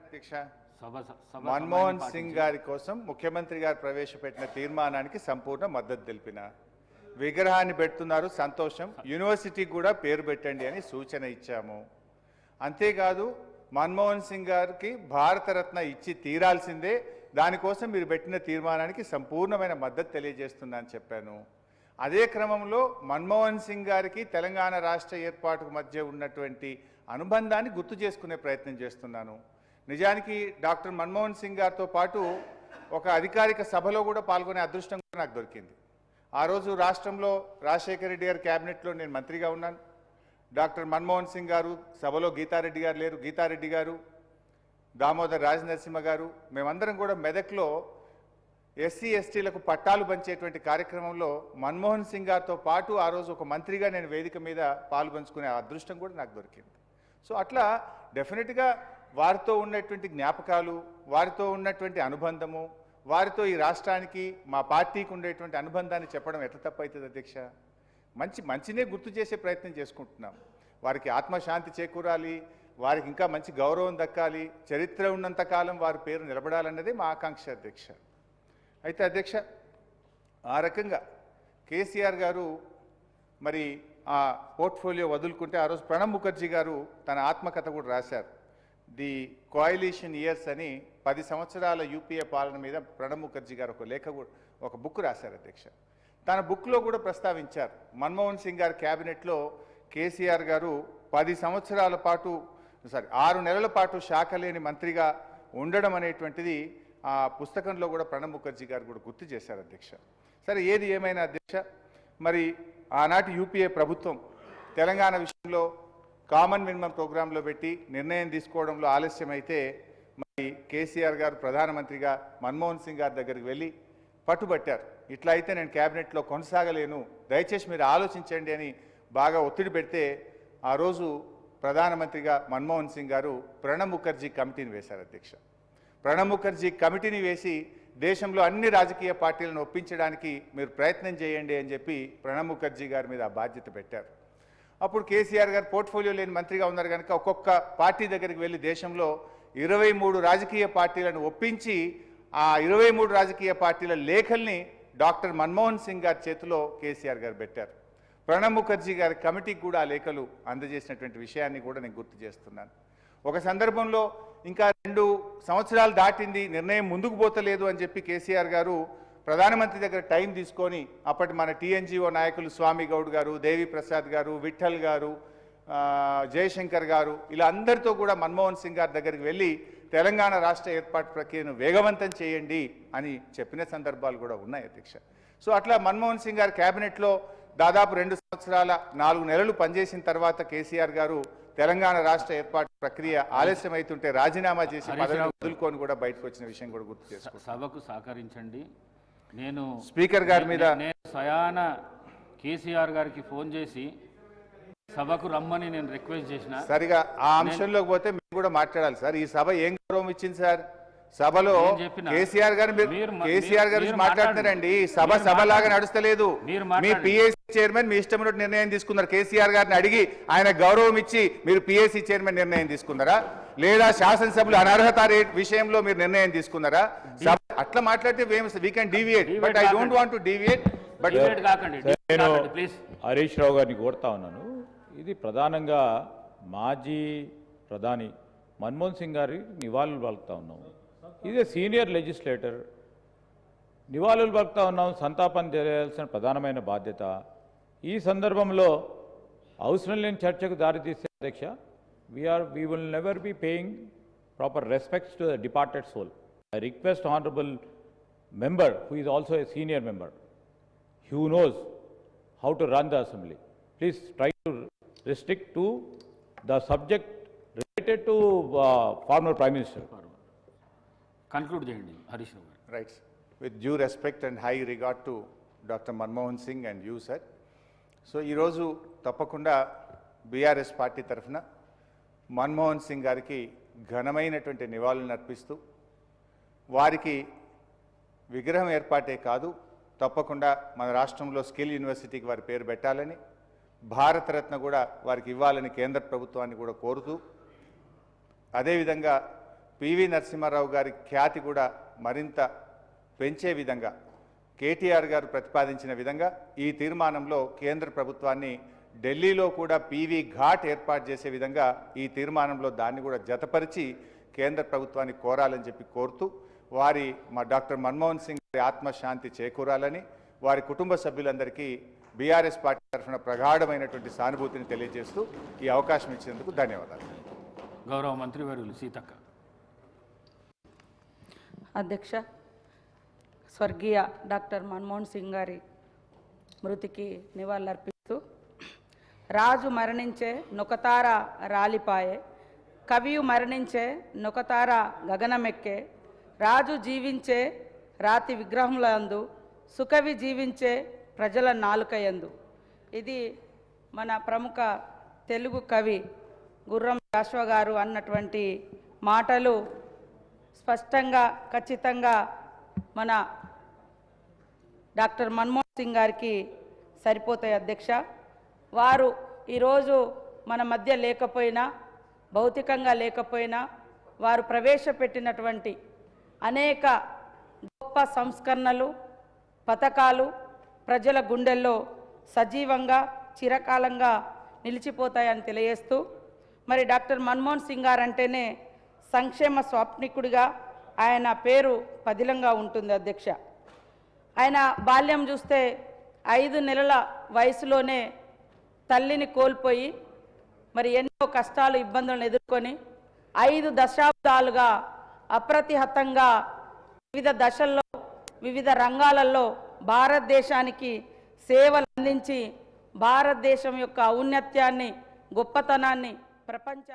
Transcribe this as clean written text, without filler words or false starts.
అధ్యక్ష, మన్మోహన్ సింగ్ గారి కోసం ముఖ్యమంత్రి గారు ప్రవేశపెట్టిన తీర్మానానికి సంపూర్ణ మద్దతు తెలిపిన. విగ్రహాన్ని పెడుతున్నారు, సంతోషం, యూనివర్సిటీకి కూడా పేరు పెట్టండి అని సూచన ఇచ్చాము. అంతేకాదు మన్మోహన్ సింగ్ గారికి భారతరత్న ఇచ్చి తీరాల్సిందే, దానికోసం మీరు పెట్టిన తీర్మానానికి సంపూర్ణమైన మద్దతు తెలియజేస్తున్నా అని చెప్పాను. అదే క్రమంలో మన్మోహన్ సింగ్ గారికి తెలంగాణ రాష్ట్ర ఏర్పాటుకు మధ్య ఉన్నటువంటి అనుబంధాన్ని గుర్తు చేసుకునే ప్రయత్నం చేస్తున్నాను. నిజానికి డాక్టర్ మన్మోహన్ సింగ్ గారితో పాటు ఒక అధికారిక సభలో కూడా పాల్గొనే అదృష్టం కూడా నాకు దొరికింది. ఆ రోజు రాష్ట్రంలో రాజశేఖర రెడ్డి గారి క్యాబినెట్లో నేను మంత్రిగా ఉన్నాను. డాక్టర్ మన్మోహన్ సింగ్ గారు సభలో, గీతారెడ్డి గారు లేరు, గీతారెడ్డి గారు, దామోదర్ రాజనరసింహ గారు, మేమందరం కూడా మెదక్లో ఎస్సీ ఎస్టీలకు పట్టాలు పంచేటువంటి కార్యక్రమంలో మన్మోహన్ సింగ్ గారితో పాటు ఆ రోజు ఒక మంత్రిగా నేను వేదిక మీద పాల్పంచుకునే అదృష్టం కూడా నాకు దొరికింది. సో అట్లా డెఫినెట్గా వారితో ఉన్నటువంటి జ్ఞాపకాలు, వారితో ఉన్నటువంటి అనుబంధము, వారితో ఈ రాష్ట్రానికి మా పార్టీకి ఉండేటువంటి అనుబంధాన్ని చెప్పడం ఎట్లా తప్పవుతుంది అధ్యక్ష? మంచినే గుర్తు చేసే ప్రయత్నం చేసుకుంటున్నాం. వారికి ఆత్మశాంతి చేకూరాలి, వారికి ఇంకా మంచి గౌరవం దక్కాలి, చరిత్ర ఉన్నంతకాలం వారి పేరు నిలబడాలన్నదే మా ఆకాంక్ష అధ్యక్ష. అయితే అధ్యక్ష, ఆ రకంగా కేసీఆర్ గారు మరి ఆ పోర్ట్ఫోలియో వదులుకుంటే ఆ రోజు ప్రణబ్ ముఖర్జీ గారు తన ఆత్మకథ కూడా రాశారు. ది కోయలిషన్ ఇయర్స్ అని 10 సంవత్సరాల యూపీఏ పాలన మీద ప్రణబ్ ముఖర్జీ గారు ఒక బుక్ రాశారు అధ్యక్ష. తన బుక్లో కూడా ప్రస్తావించారు, మన్మోహన్ సింగ్ గారి క్యాబినెట్లో కేసీఆర్ గారు 10 సంవత్సరాల పాటు 6 నెలల పాటు శాఖ లేని మంత్రిగా ఉండడం అనేటువంటిది ఆ పుస్తకంలో కూడా ప్రణబ్ ముఖర్జీ గారు కూడా గుర్తు చేశారు అధ్యక్ష. సరే, ఏది ఏమైనా అధ్యక్ష, మరి ఆనాటి యూపీఏ ప్రభుత్వం తెలంగాణ విషయంలో కామన్ మినిమం ప్రోగ్రాంలో పెట్టి నిర్ణయం తీసుకోవడంలో ఆలస్యమైతే మరి కేసీఆర్ గారు ప్రధానమంత్రిగా మన్మోహన్ సింగ్ గారి దగ్గరికి వెళ్ళి పట్టుబట్టారు. ఇట్లా అయితే నేను క్యాబినెట్లో కొనసాగలేను, దయచేసి మీరు ఆలోచించండి అని బాగా ఒత్తిడి పెడితే ఆ రోజు ప్రధానమంత్రిగా మన్మోహన్ సింగ్ గారు ప్రణబ్ ముఖర్జీ కమిటీని వేశారు అధ్యక్ష. ప్రణబ్ ముఖర్జీ కమిటీని వేసి దేశంలో అన్ని రాజకీయ పార్టీలను ఒప్పించడానికి మీరు ప్రయత్నం చేయండి అని చెప్పి ప్రణబ్ ముఖర్జీ గారి మీద ఆ బాధ్యత పెట్టారు. అప్పుడు కేసీఆర్ గారు పోర్ట్ఫోలియో లేని మంత్రిగా ఉన్నారు కనుక ఒక్కొక్క పార్టీ దగ్గరికి వెళ్ళి దేశంలో 23 రాజకీయ పార్టీలను ఒప్పించి ఆ 23 రాజకీయ పార్టీల లేఖల్ని డాక్టర్ మన్మోహన్ సింగ్ గారి చేతిలో కేసీఆర్ గారు పెట్టారు. ప్రణబ్ ముఖర్జీ గారి కమిటీకి కూడా ఆ లేఖలు అందజేసినటువంటి విషయాన్ని కూడా నేను గుర్తు చేస్తున్నాను. ఒక సందర్భంలో ఇంకా 2 సంవత్సరాలు దాటింది, నిర్ణయం ముందుకు పోతలేదు అని చెప్పి కేసీఆర్ గారు ప్రధానమంత్రి దగ్గర టైం తీసుకొని అప్పటి మన టీఎన్జీఓ నాయకులు స్వామి గౌడ్ గారు, దేవి ప్రసాద్ గారు, విఠల్ గారు, జయశంకర్ గారు, ఇలా అందరితో కూడా మన్మోహన్ సింగ్ గారి దగ్గరికి వెళ్ళి తెలంగాణ రాష్ట్ర ఏర్పాటు ప్రక్రియను వేగవంతం చేయండి అని చెప్పిన సందర్భాలు కూడా ఉన్నాయి అధ్యక్ష. సో అట్లా మన్మోహన్ సింగ్ గారి క్యాబినెట్లో దాదాపు 2 సంవత్సరాల 4 నెలలు పనిచేసిన తర్వాత కేసీఆర్ గారు తెలంగాణ రాష్ట్ర ఏర్పాటు ప్రక్రియ ఆలస్యం అవుతుంటే రాజీనామా చేసి పదవి వదులుకొని కూడా బయటకు వచ్చిన విషయం కూడా గుర్తు చేసుకోండి. సభకు సహకరించండి. నేను స్పీకర్ గారి మీద స్వయాన కేసీఆర్ గారికి ఫోన్ చేసి సభకు రమ్మని నేను రిక్వెస్ట్ చేసిన. సరిగా ఆ అంశంలోకి పోతే మేము కూడా మాట్లాడాలి సార్. ఈ సభ ఏం గౌరవం ఇచ్చింది సార్? సభలో కేసీఆర్ గారు మాట్లాడుతున్నారండి. సభలాగా నడుస్తలేదు. మీ పిఎస్సి చైర్మన్ మీ ఇష్టం నిర్ణయం తీసుకున్నారు. కేసీఆర్ గారిని అడిగి ఆయన గౌరవం ఇచ్చి మీరు పిఎస్సి చైర్మన్ నిర్ణయం తీసుకున్నారా, లేదా శాసనసభ్యులు అనర్హత రేట్ విషయంలో మీరు నిర్ణయం తీసుకున్నారా? అట్లా మాట్లాడితే we can deviate, but I don't want to deviate. But నేను హరీష్ రావు గారిని కోరుతా ఉన్నాను. ఇది ప్రధానంగా మాజీ ప్రధాని మన్మోహన్ సింగ్ గారి నివాళులు పలుకుతా ఉన్నాము. ఇది సీనియర్ లెజిస్లేటర్, నివాళులు పలుకుతా ఉన్నాం, సంతాపం తెలియాల్సిన ప్రధానమైన బాధ్యత. ఈ సందర్భంలో అవసరం లేని చర్చకు దారితీసే అధ్యక్ష, we will never be paying proper respects to the departed soul. I request honorable member who is also a senior member, who knows how to run the assembly, please try to restrict to the subject related to former prime minister. Conclude చేయండి హరీష్ రావు గారు. Right. With due respect and high regard to doctor Manmohan Singh and you sir. So ఈరోజు తప్పకుండా BRS party తరఫున మన్మోహన్ సింగ్ గారికి ఘనమైనటువంటి నివాళులను అర్పిస్తూ వారికి విగ్రహం ఏర్పాటే కాదు, తప్పకుండా మన రాష్ట్రంలో స్కిల్ యూనివర్సిటీకి వారి పేరు పెట్టాలని, భారతరత్న కూడా వారికి ఇవ్వాలని కేంద్ర ప్రభుత్వాన్ని కూడా కోరుతూ, అదేవిధంగా పివి నరసింహారావు గారి ఖ్యాతి కూడా మరింత పెంచే విధంగా కేటీఆర్ గారు ప్రతిపాదించిన విధంగా ఈ తీర్మానంలో కేంద్ర ప్రభుత్వాన్ని ఢిల్లీలో కూడా పీవీ ఘాట్ ఏర్పాటు చేసే విధంగా ఈ తీర్మానంలో దాన్ని కూడా జతపరిచి కేంద్ర ప్రభుత్వాన్ని కోరాలని చెప్పి కోరుతూ మా డాక్టర్ మన్మోహన్ సింగ్ గారి ఆత్మశాంతి చేకూరాలని వారి కుటుంబ సభ్యులందరికీ బీఆర్ఎస్ పార్టీ తరఫున ప్రగాఢమైనటువంటి సానుభూతిని తెలియజేస్తూ ఈ అవకాశం ఇచ్చినందుకు ధన్యవాదాలు. గౌరవ మంత్రివర్యులు సీతక్క. అధ్యక్ష, స్వర్గీయ డాక్టర్ మన్మోహన్ సింగ్ గారి మృతికి నివాళులర్పిస్తూ, రాజు మరణించే నొకతార రాలిపాయే, కవియు మరణించే నొకతార గగనమెక్కే, రాజు జీవించే రాతి విగ్రహములందు, సుకవి జీవించే ప్రజల నాలుకయందు. ఇది మన ప్రముఖ తెలుగు కవి గుర్రం జాషువా గారు అన్నటువంటి మాటలు స్పష్టంగా ఖచ్చితంగా మన డాక్టర్ మన్మోహన్ సింగ్ గారికి సరిపోతాయి అధ్యక్ష. వారు ఈరోజు మన మధ్య లేకపోయినా, భౌతికంగా లేకపోయినా, వారు ప్రవేశపెట్టినటువంటి అనేక గొప్ప సంస్కరణలు, పథకాలు ప్రజల గుండెల్లో సజీవంగా చిరకాలంగా నిలిచిపోతాయని తెలియజేస్తూ, మరి డాక్టర్ మన్మోహన్ సింగ్ గారు అంటేనే సంక్షేమ స్వాప్నికుడిగా ఆయన పేరు పదిలంగా ఉంటుంది అధ్యక్ష. ఆయన బాల్యం చూస్తే 5 నెలల వయసులోనే తల్లిని కోల్పోయి మరి ఎన్నో కష్టాలు ఇబ్బందులను ఎదుర్కొని 5 దశాబ్దాలుగా అప్రతిహతంగా వివిధ దశల్లో వివిధ రంగాలలో భారతదేశానికి సేవలు అందించి భారతదేశం యొక్క ఔన్నత్యాన్ని, గొప్పతనాన్ని ప్రపంచ